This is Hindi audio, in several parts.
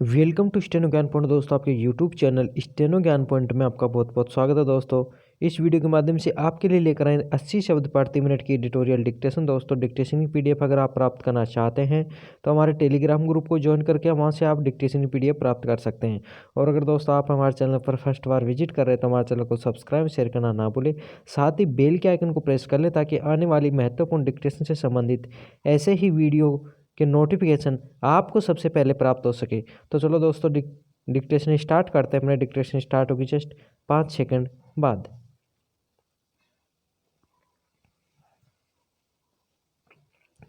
वेलकम टू स्टेनो ज्ञान पॉइंट दोस्तों, आपके यूट्यूब चैनल स्टेनो ज्ञान पॉइंट में आपका बहुत बहुत स्वागत है। दोस्तों इस वीडियो के माध्यम से आपके लिए लेकर आए 80 शब्द प्रति मिनट की एडिटोरियल डिक्टेशन। दोस्तों डिक्टेशन की पीडीएफ अगर आप प्राप्त करना चाहते हैं तो हमारे टेलीग्राम ग्रुप को ज्वाइन करके वहां से आप डिक्टेशन की पीडीएफ प्राप्त कर सकते हैं। और अगर दोस्तों आप हमारे चैनल पर फर्स्ट बार विजिट कर रहे हैं तो हमारे चैनल को सब्सक्राइब शेयर करना ना भूलें, साथ ही बेल के आइकन को प्रेस कर लें ताकि आने वाली महत्वपूर्ण डिक्टेशन से संबंधित ऐसे ही वीडियो के नोटिफिकेशन आपको सबसे पहले प्राप्त हो सके। तो चलो दोस्तों डिक्टेशन स्टार्ट करते हैं। अपने डिक्टेशन स्टार्ट होगी जस्ट 5 सेकंड बाद।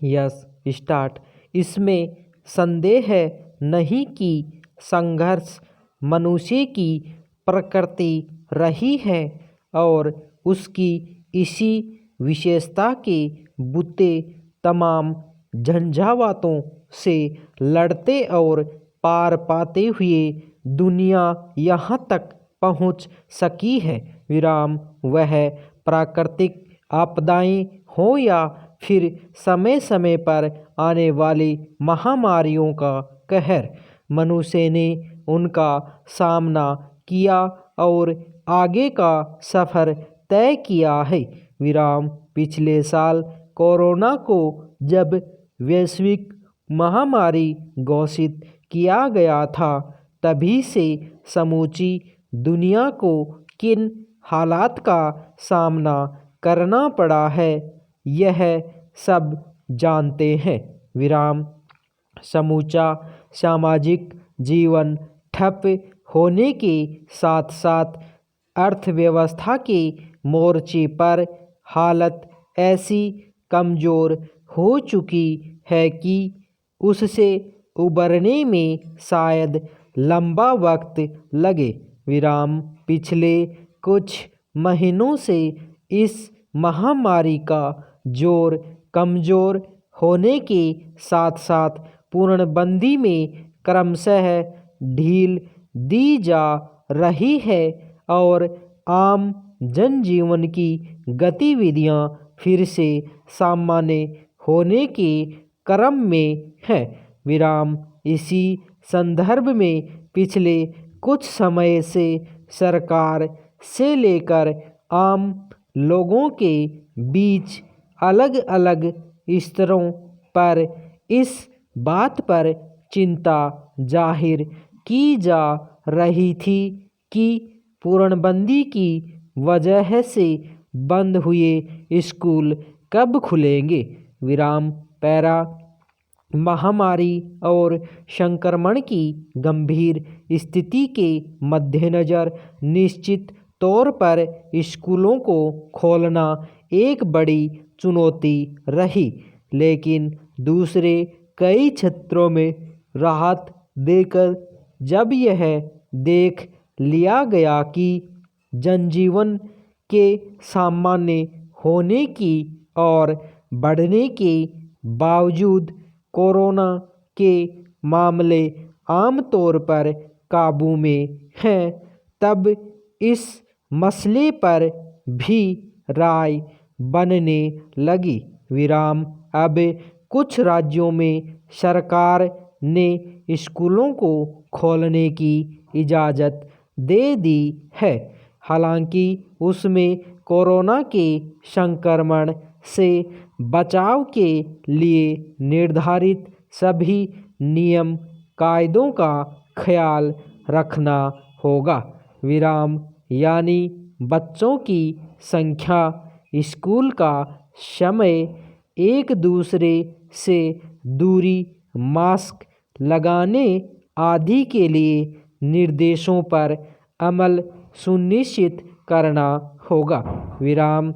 Yes start. इसमें संदेह है नहीं कि संघर्ष मनुष्य की प्रकृति रही है और उसकी इसी विशेषता के बुते तमाम झंझावातों से लड़ते और पार पाते हुए दुनिया यहाँ तक पहुँच सकी है। विराम वह प्राकृतिक आपदाएं हो या फिर समय समय पर आने वाली महामारियों का कहर, मनुष्य ने उनका सामना किया और आगे का सफ़र तय किया है। विराम पिछले साल कोरोना को जब वैश्विक महामारी घोषित किया गया था तभी से समूची दुनिया को किन हालात का सामना करना पड़ा है यह सब जानते हैं। विराम समूचा सामाजिक जीवन ठप होने के साथ साथ अर्थव्यवस्था के मोर्चे पर हालत ऐसी कमज़ोर हो चुकी है कि उससे उबरने में शायद लंबा वक्त लगे। विराम पिछले कुछ महीनों से इस महामारी का जोर कमज़ोर होने के साथ साथ पूर्णबंदी में क्रमशः ढील दी जा रही है और आम जनजीवन की गतिविधियां फिर से सामान्य होने के क्रम में है। विराम इसी संदर्भ में पिछले कुछ समय से सरकार से लेकर आम लोगों के बीच अलग अलग स्तरों पर इस बात पर चिंता जाहिर की जा रही थी कि पूर्णबंदी की वजह से बंद हुए स्कूल कब खुलेंगे। विराम पैरा महामारी और संक्रमण की गंभीर स्थिति के मद्देनज़र निश्चित तौर पर स्कूलों को खोलना एक बड़ी चुनौती रही, लेकिन दूसरे कई क्षेत्रों में राहत देकर जब यह देख लिया गया कि जनजीवन के सामान्य होने की और बढ़ने के बावजूद कोरोना के मामले आमतौर पर काबू में हैं, तब इस मसले पर भी राय बनने लगी। विराम अब कुछ राज्यों में सरकार ने स्कूलों को खोलने की इजाज़त दे दी है, हालांकि उसमें कोरोना के संक्रमण से बचाव के लिए निर्धारित सभी नियम कायदों का ख्याल रखना होगा। विराम यानी बच्चों की संख्या, स्कूल का समय, एक दूसरे से दूरी, मास्क लगाने आदि के लिए निर्देशों पर अमल सुनिश्चित करना होगा। विराम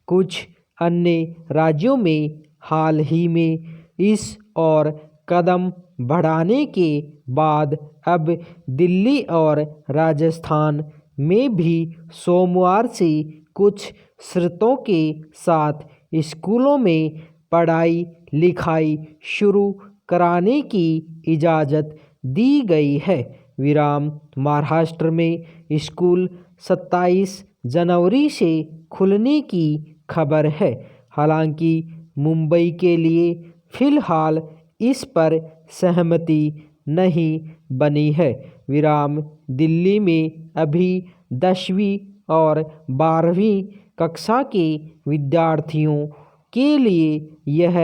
कुछ अन्य राज्यों में हाल ही में इस और कदम बढ़ाने के बाद अब दिल्ली और राजस्थान में भी सोमवार से कुछ शर्तों के साथ स्कूलों में पढ़ाई लिखाई शुरू कराने की इजाज़त दी गई है। विराम महाराष्ट्र में स्कूल 27 जनवरी से खुलने की खबर है, हालांकि मुंबई के लिए फ़िलहाल इस पर सहमति नहीं बनी है। विराम दिल्ली में अभी 10वीं और 12वीं कक्षा के विद्यार्थियों के लिए यह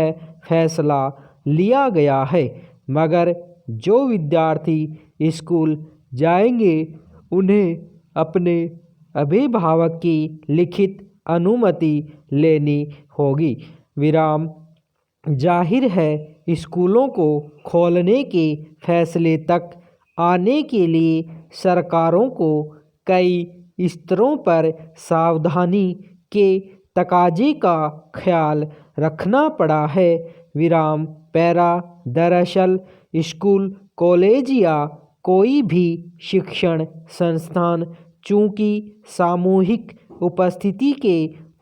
फैसला लिया गया है, मगर जो विद्यार्थी स्कूल जाएंगे उन्हें अपने अभिभावक की लिखित अनुमति लेनी होगी। विराम जाहिर है स्कूलों को खोलने के फैसले तक आने के लिए सरकारों को कई स्तरों पर सावधानी के तकाजे का ख्याल रखना पड़ा है। विराम पैरा दरअसल स्कूल कॉलेज या कोई भी शिक्षण संस्थान चूँकि सामूहिक उपस्थिति के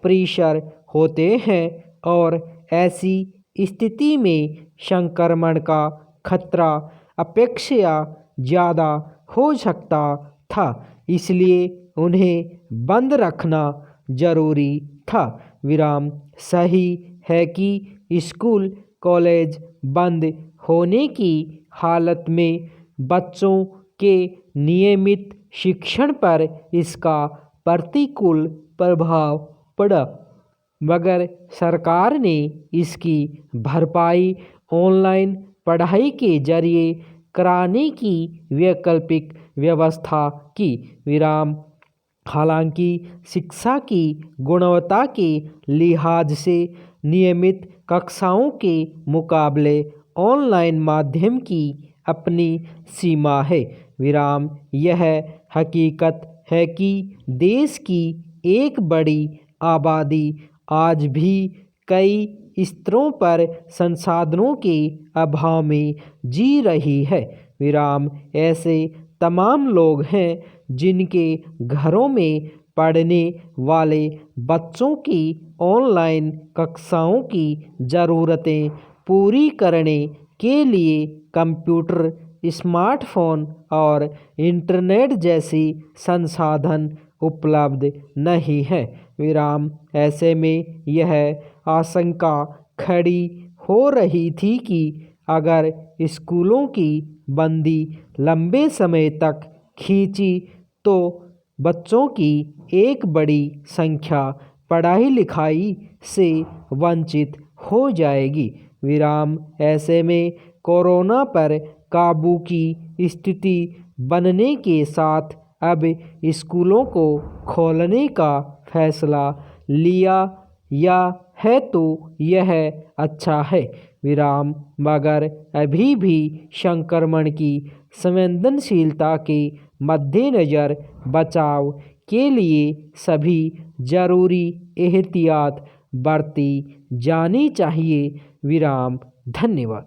परिसर होते हैं और ऐसी स्थिति में संक्रमण का खतरा अपेक्षा ज़्यादा हो सकता था, इसलिए उन्हें बंद रखना जरूरी था। विराम सही है कि स्कूल कॉलेज बंद होने की हालत में बच्चों के नियमित शिक्षण पर इसका प्रतिकूल प्रभाव पड़ा, मगर सरकार ने इसकी भरपाई ऑनलाइन पढ़ाई के जरिए कराने की वैकल्पिक व्यवस्था की। विराम हालांकि शिक्षा की गुणवत्ता के लिहाज से नियमित कक्षाओं के मुकाबले ऑनलाइन माध्यम की अपनी सीमा है। विराम यह हकीकत है कि देश की एक बड़ी आबादी आज भी कई स्तरों पर संसाधनों के अभाव में जी रही है। विराम ऐसे तमाम लोग हैं जिनके घरों में पढ़ने वाले बच्चों की ऑनलाइन कक्षाओं की ज़रूरतें पूरी करने के लिए कंप्यूटर, स्मार्टफोन और इंटरनेट जैसी संसाधन उपलब्ध नहीं है। विराम ऐसे में यह आशंका खड़ी हो रही थी कि अगर स्कूलों की बंदी लंबे समय तक खींची तो बच्चों की एक बड़ी संख्या पढ़ाई लिखाई से वंचित हो जाएगी। विराम ऐसे में कोरोना पर काबू की स्थिति बनने के साथ अब स्कूलों को खोलने का फैसला लिया या है तो यह अच्छा है। विराम मगर अभी भी संक्रमण की संवेदनशीलता के मद्देनज़र बचाव के लिए सभी जरूरी एहतियात बरती जानी चाहिए। विराम धन्यवाद।